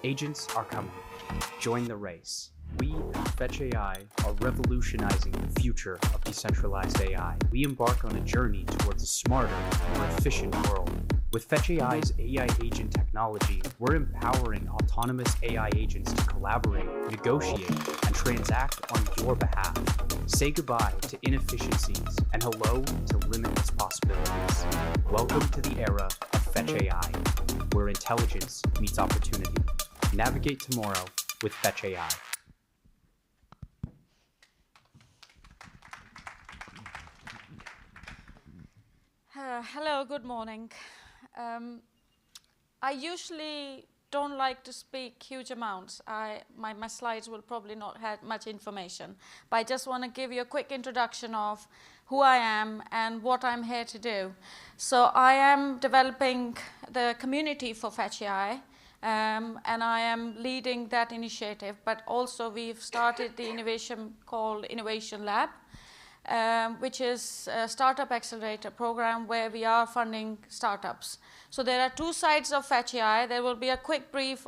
Agents are coming. Join the race. We at Fetch.ai are revolutionizing the future of decentralized AI. We embark on a journey towards a smarter, more efficient world. With Fetch.ai's AI agent technology, we're empowering autonomous AI agents to collaborate, negotiate, and transact on your behalf. Say goodbye to inefficiencies and hello to limitless possibilities. Welcome to the era of Fetch.ai, where intelligence meets opportunity. Navigate tomorrow with Fetch.ai. Hello, good morning. I usually don't like to speak huge amounts. My slides will probably not have much information, but I just want to give you a quick introduction of who I am and what I'm here to do. So I am developing the community for Fetch.ai, and I am leading that initiative, but also we've started the innovation called Innovation Lab, which is a startup accelerator program where we are funding startups. So there are two sides of Fetch.ai. There will be a quick brief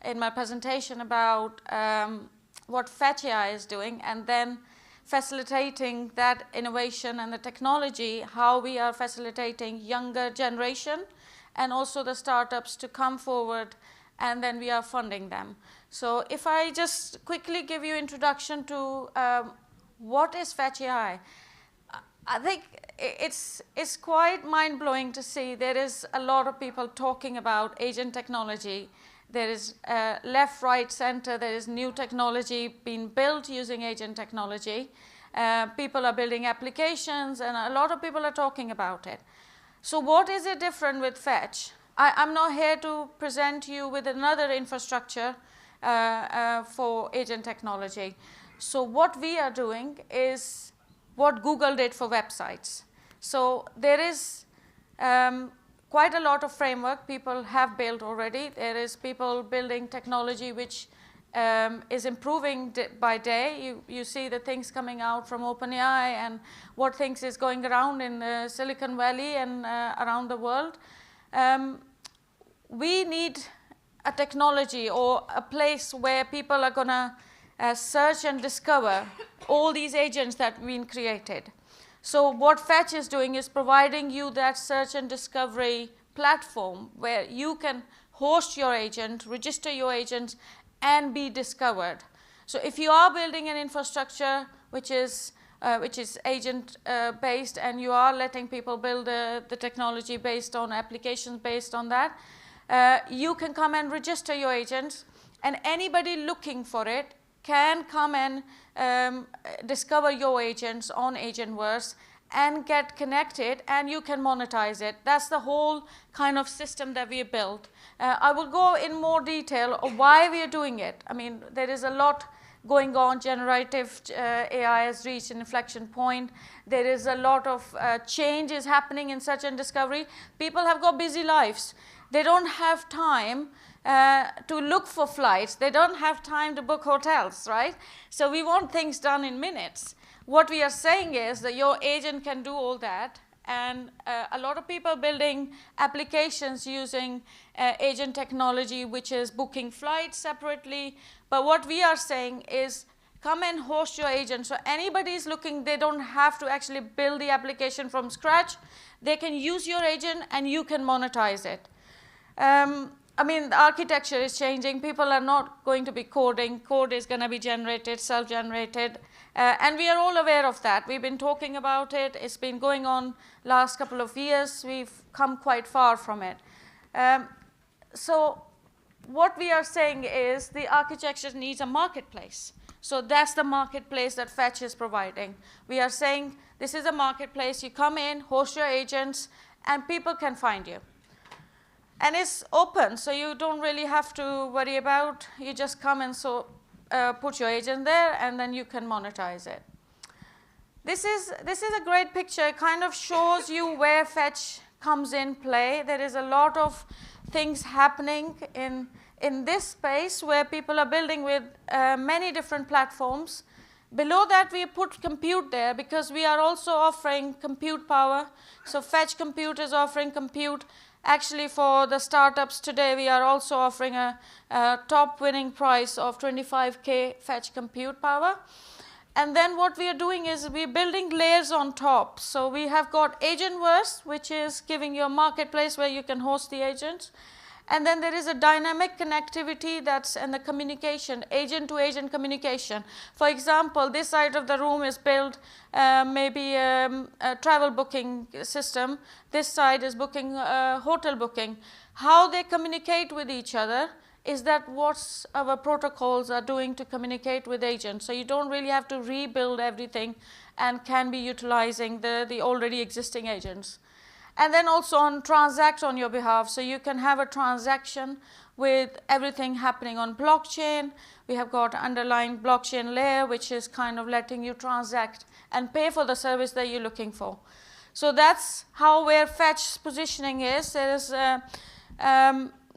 in my presentation about what Fetch.ai is doing, and then facilitating that innovation and the technology, how we are facilitating younger generation and also the startups to come forward, and then we are funding them. So if I just quickly give you introduction to what is Fetch.ai? I think it's quite mind-blowing to see there is a lot of people talking about agent technology. There is left, right, center. There is new technology being built using agent technology. People are building applications, and a lot of people are talking about it. So what is it different with Fetch? I'm not here to present you with another infrastructure for agent technology. So what we are doing is what Google did for websites. So there is quite a lot of framework people have built already. There is people building technology which is improving by day. You see the things coming out from OpenAI and what things is going around in Silicon Valley and around the world. We need a technology or a place where people are going to search and discover all these agents that have been created. So what Fetch is doing is providing you that search and discovery platform where you can host your agent, register your agent, and be discovered. So if you are building an infrastructure which is agent based, and you are letting people build the technology based on applications based on that, you can come and register your agents, and anybody looking for it can come and discover your agents on Agentverse and get connected, and you can monetize it. That's the whole kind of system that we built. I will go in more detail of why we are doing it. I mean, there is a lot going on. Generative AI has reached an inflection point. There is a lot of changes happening in search and discovery. People have got busy lives. They don't have time to look for flights. They don't have time to book hotels, right? So we want things done in minutes. What we are saying is that your agent can do all that, and a lot of people building applications using agent technology, which is booking flights separately. But what we are saying is come and host your agent. So anybody is looking, they don't have to actually build the application from scratch. They can use your agent and you can monetize it. I mean, the architecture is changing. People are not going to be coding. Code is going to be generated, self-generated. And we are all aware of that. We've been talking about it. It's been going on last couple of years. We've come quite far from it. So what we are saying is the architecture needs a marketplace. So that's the marketplace that Fetch is providing. We are saying this is a marketplace. You come in, host your agents, and people can find you. And it's open, so you don't really have to worry about. You just come and put your agent there, and then you can monetize it. This is a great picture. It kind of shows you where Fetch comes in play. There is a lot of things happening in this space where people are building with many different platforms. Below that, we put compute there because we are also offering compute power. So Fetch Compute is offering compute Actually, for the startups today, we are also offering a top winning price of 25K Fetch compute power. And then what we are doing is we're building layers on top. So we have got Agentverse, which is giving you a marketplace where you can host the agents. And then there is a dynamic connectivity that's in the communication, agent-to-agent communication. For example, this side of the room is built maybe a travel booking system. This side is booking hotel booking. How they communicate with each other is that what our protocols are doing to communicate with agents. So you don't really have to rebuild everything and can be utilizing the already existing agents. And then also on transact on your behalf. So you can have a transaction with everything happening on blockchain. We have got underlying blockchain layer, which is kind of letting you transact and pay for the service that you're looking for. So that's where Fetch's positioning is. There is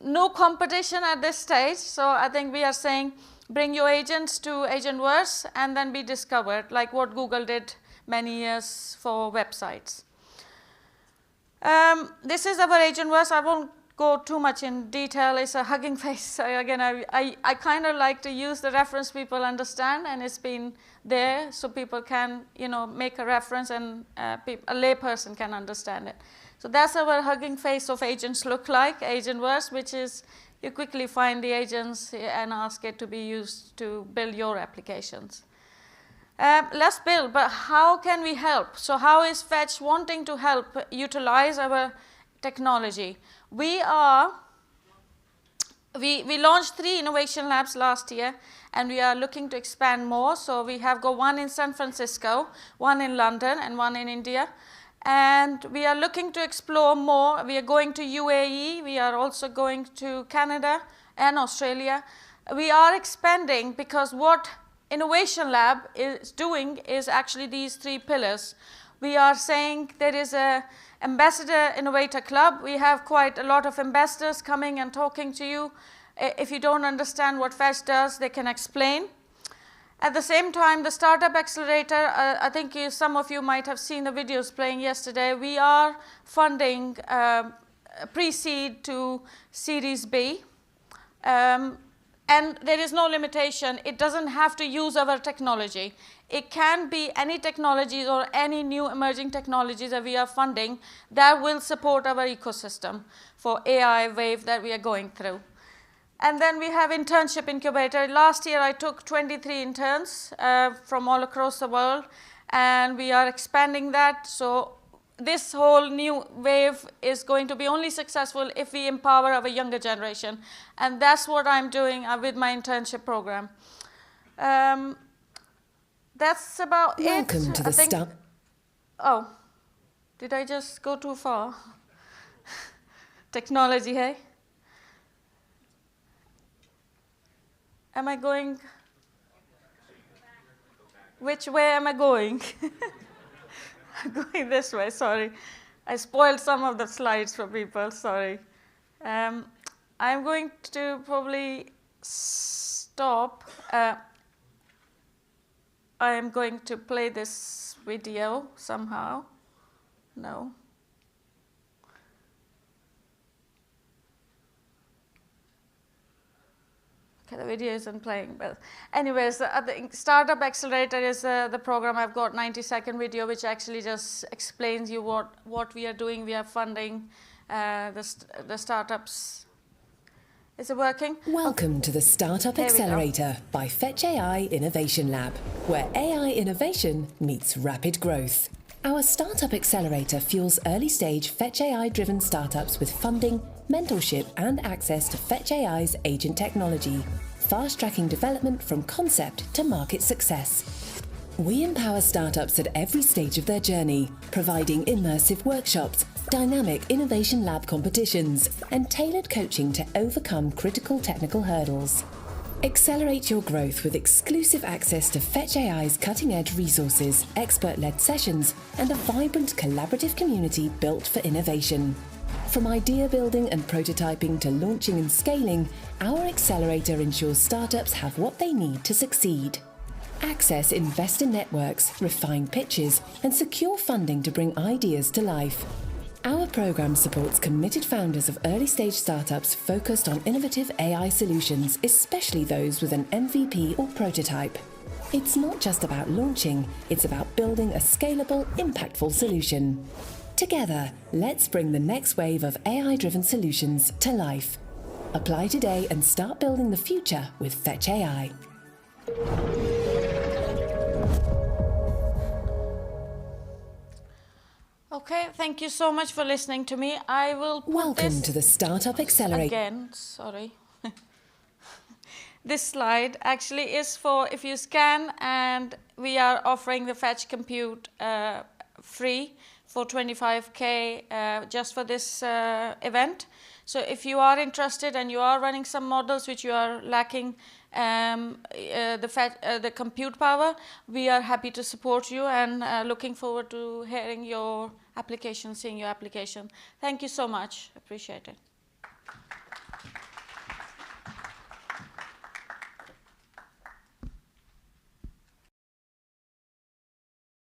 no competition at this stage. So I think we are saying bring your agents to Agentverse and then be discovered, like what Google did many years for websites. This is our Agentverse. I won't go too much in detail. It's a hugging face. So again, I kind of like to use the reference people understand, and it's been there so people can, make a reference and a layperson can understand it. So that's our hugging face of agents look like, Agentverse, which is you quickly find the agents and ask it to be used to build your applications. Let's build, but how can we help? So how is Fetch wanting to help utilize our technology? We launched 3 innovation labs last year, and we are looking to expand more. So we have got 1 in San Francisco, 1 in London, and 1 in India. And we are looking to explore more. We are going to UAE. We are also going to Canada and Australia. We are expanding because what Innovation Lab is doing is actually these 3 pillars. We are saying there is a Ambassador Innovator Club. We have quite a lot of ambassadors coming and talking to you. If you don't understand what Fetch does, they can explain. At the same time, the Startup Accelerator, I think some of you might have seen the videos playing yesterday. We are funding pre-seed to Series B. And there is no limitation. It doesn't have to use our technology. It can be any technologies or any new emerging technologies that we are funding that will support our ecosystem for AI wave that we are going through. And then we have internship incubator. Last year I took 23 interns from all across the world, and we are expanding that. So this whole new wave is going to be only successful if we empower our younger generation. And that's what I'm doing with my internship program. That's about it. Welcome to the start. Oh, did I just go too far? Technology, hey? Am I going? Which way am I going? I'm going this way, sorry. I spoiled some of the slides for people, sorry. I'm going to probably stop. I am going to play this video somehow. No. Okay, the video isn't playing, but anyways, the Startup Accelerator is the program. I've got 90-second video, which actually just explains you what we are doing. We are funding the startups. Is it working? Welcome to the Startup Accelerator by Fetch.ai Innovation Lab, where AI innovation meets rapid growth. Our Startup Accelerator fuels early-stage Fetch.ai-driven startups with funding, mentorship, and access to Fetch.ai's agent technology, fast-tracking development from concept to market success. We empower startups at every stage of their journey, providing immersive workshops, dynamic innovation lab competitions, and tailored coaching to overcome critical technical hurdles. Accelerate your growth with exclusive access to Fetch.ai's cutting-edge resources, expert-led sessions, and a vibrant collaborative community built for innovation. From idea building and prototyping to launching and scaling, our accelerator ensures startups have what they need to succeed. Access investor networks, refine pitches, and secure funding to bring ideas to life. Our program supports committed founders of early-stage startups focused on innovative AI solutions, especially those with an MVP or prototype. It's not just about launching, it's about building a scalable, impactful solution. Together, let's bring the next wave of AI-driven solutions to life. Apply today and start building the future with Fetch.ai. Okay, thank you so much for listening to me. I will put Welcome this to the Startup Accelerator. again, sorry. This slide actually is for if you scan, and we are offering the Fetch Compute free for 25K just for this event. So if you are interested and you are running some models which you are lacking the compute power, we are happy to support you, and looking forward to hearing your application, seeing your application. Thank you so much. Appreciate it.